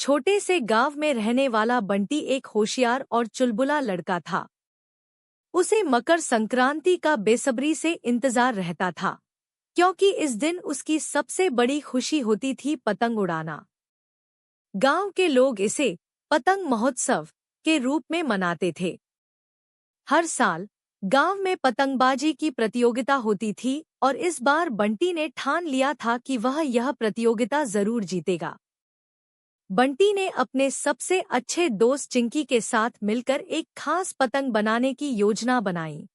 छोटे से गांव में रहने वाला बंटी एक होशियार और चुलबुला लड़का था। उसे मकर संक्रांति का बेसब्री से इंतजार रहता था, क्योंकि इस दिन उसकी सबसे बड़ी खुशी होती थी पतंग उड़ाना। गांव के लोग इसे पतंग महोत्सव के रूप में मनाते थे। हर साल गांव में पतंगबाजी की प्रतियोगिता होती थी और इस बार बंटी ने ठान लिया था कि वह यह प्रतियोगिता जरूर जीतेगा। बंटी ने अपने सबसे अच्छे दोस्त चिंकी के साथ मिलकर एक खास पतंग बनाने की योजना बनाई।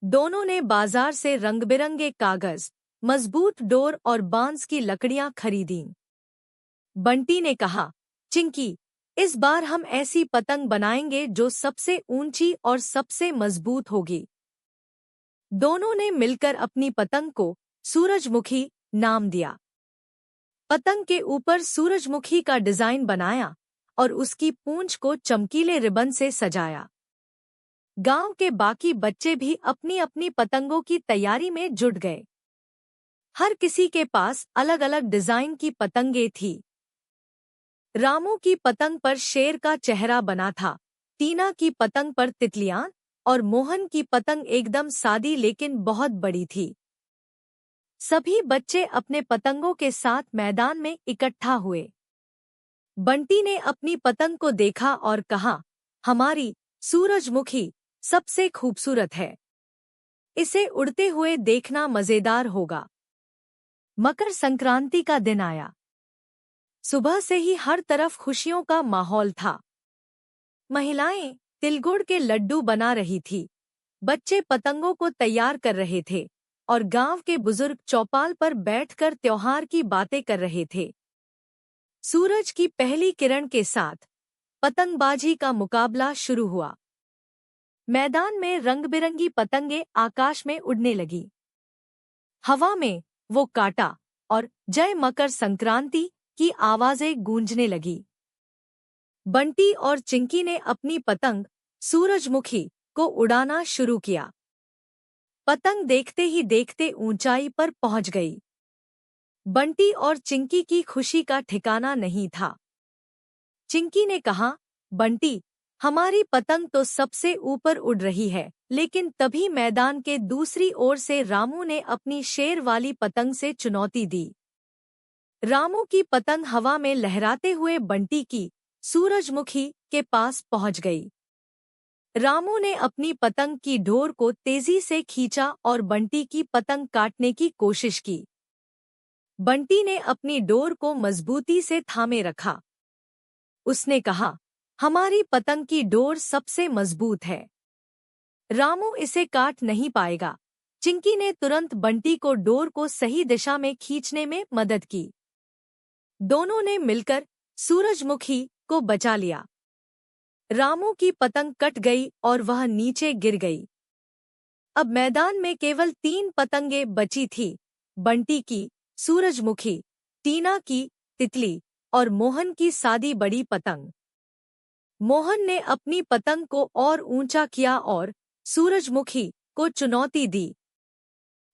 दोनों ने बाजार से रंग-बिरंगे कागज, मजबूत डोर और बांस की लकड़ियां खरीदीं। बंटी ने कहा, चिंकी, इस बार हम ऐसी पतंग बनाएंगे जो सबसे ऊंची और सबसे मजबूत होगी। दोनों ने मिलकर अपनी पतंग को सूरजमुखी नाम दिया। पतंग के ऊपर सूरजमुखी का डिजाइन बनाया और उसकी पूंछ को चमकीले रिबन से सजाया। गांव के बाकी बच्चे भी अपनी अपनी पतंगों की तैयारी में जुट गए। हर किसी के पास अलग अलग डिजाइन की पतंगें थी। रामू की पतंग पर शेर का चेहरा बना था, टीना की पतंग पर तितलियां और मोहन की पतंग एकदम सादी लेकिन बहुत बड़ी थी। सभी बच्चे अपने पतंगों के साथ मैदान में इकट्ठा हुए। बंटी ने अपनी पतंग को देखा और कहा, हमारी सूरजमुखी सबसे खूबसूरत है। इसे उड़ते हुए देखना मजेदार होगा। मकर संक्रांति का दिन आया। सुबह से ही हर तरफ खुशियों का माहौल था। महिलाएं तिलगुड़ के लड्डू बना रही थी, बच्चे पतंगों को तैयार कर रहे थे और गांव के बुजुर्ग चौपाल पर बैठकर त्योहार की बातें कर रहे थे। सूरज की पहली किरण के साथ पतंगबाजी का मुकाबला शुरू हुआ। मैदान में रंग-बिरंगी पतंगें आकाश में उड़ने लगी। हवा में वो काटा और जय मकर संक्रांति की आवाजें गूंजने लगी। बंटी और चिंकी ने अपनी पतंग सूरजमुखी को उड़ाना शुरू किया। पतंग देखते ही देखते ऊंचाई पर पहुंच गई। बंटी और चिंकी की खुशी का ठिकाना नहीं था। चिंकी ने कहा, बंटी, हमारी पतंग तो सबसे ऊपर उड़ रही है, लेकिन तभी मैदान के दूसरी ओर से रामू ने अपनी शेर वाली पतंग से चुनौती दी। रामू की पतंग हवा में लहराते हुए बंटी की सूरजमुखी के पास पहुंच गई। रामू ने अपनी पतंग की डोर को तेजी से खींचा और बंटी की पतंग काटने की कोशिश की। बंटी ने अपनी डोर को मजबूती से थामे रखा। उसने कहा, हमारी पतंग की डोर सबसे मजबूत है। रामू इसे काट नहीं पाएगा। चिंकी ने तुरंत बंटी को डोर को सही दिशा में खींचने में मदद की। दोनों ने मिलकर सूरजमुखी को बचा लिया। रामू की पतंग कट गई और वह नीचे गिर गई। अब मैदान में केवल 3 पतंगें बची थी, बंटी की सूरजमुखी, टीना की तितली और मोहन की सादी बड़ी पतंग। मोहन ने अपनी पतंग को और ऊंचा किया और सूरजमुखी को चुनौती दी,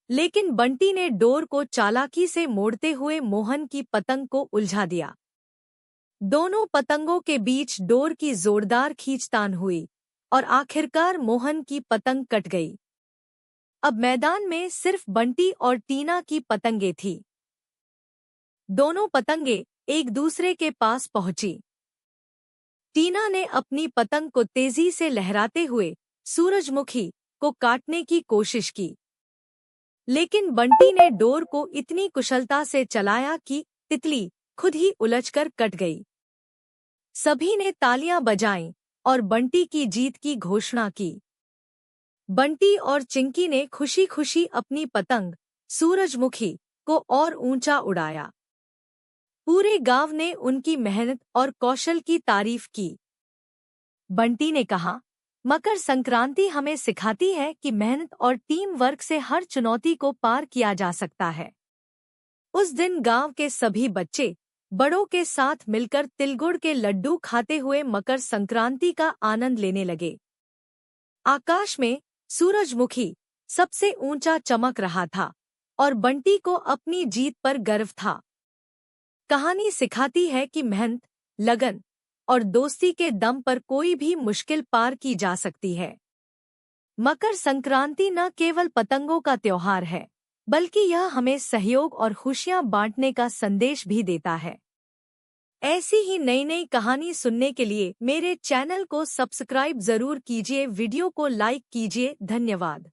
लेकिन बंटी ने डोर को चालाकी से मोड़ते हुए मोहन की पतंग को उलझा दिया। दोनों पतंगों के बीच डोर की जोरदार खींचतान हुई और आखिरकार मोहन की पतंग कट गई। अब मैदान में सिर्फ बंटी और टीना की पतंगें थीं। दोनों पतंगें एक दूसरे के पास पहुंची। टीना ने अपनी पतंग को तेजी से लहराते हुए सूरजमुखी को काटने की कोशिश की, लेकिन बंटी ने डोर को इतनी कुशलता से चलाया कि तितली खुद ही उलझकर कट गई। सभी ने तालियां बजाईं और बंटी की जीत की घोषणा की। बंटी और चिंकी ने खुशी-खुशी अपनी पतंग सूरजमुखी को और ऊंचा उड़ाया। पूरे गांव ने उनकी मेहनत और कौशल की तारीफ की। बंटी ने कहा, मकर संक्रांति हमें सिखाती है कि मेहनत और टीम वर्क से हर चुनौती को पार किया जा सकता है। उस दिन गांव के सभी बच्चे बड़ों के साथ मिलकर तिलगुड़ के लड्डू खाते हुए मकर संक्रांति का आनंद लेने लगे। आकाश में सूरजमुखी सबसे ऊंचा चमक रहा था और बंटी को अपनी जीत पर गर्व था। कहानी सिखाती है कि मेहनत, लगन और दोस्ती के दम पर कोई भी मुश्किल पार की जा सकती है। मकर संक्रांति न केवल पतंगों का त्योहार है, बल्कि यह हमें सहयोग और खुशियां बांटने का संदेश भी देता है। ऐसी ही नई नई कहानी सुनने के लिए मेरे चैनल को सब्सक्राइब जरूर कीजिए, वीडियो को लाइक कीजिए। धन्यवाद।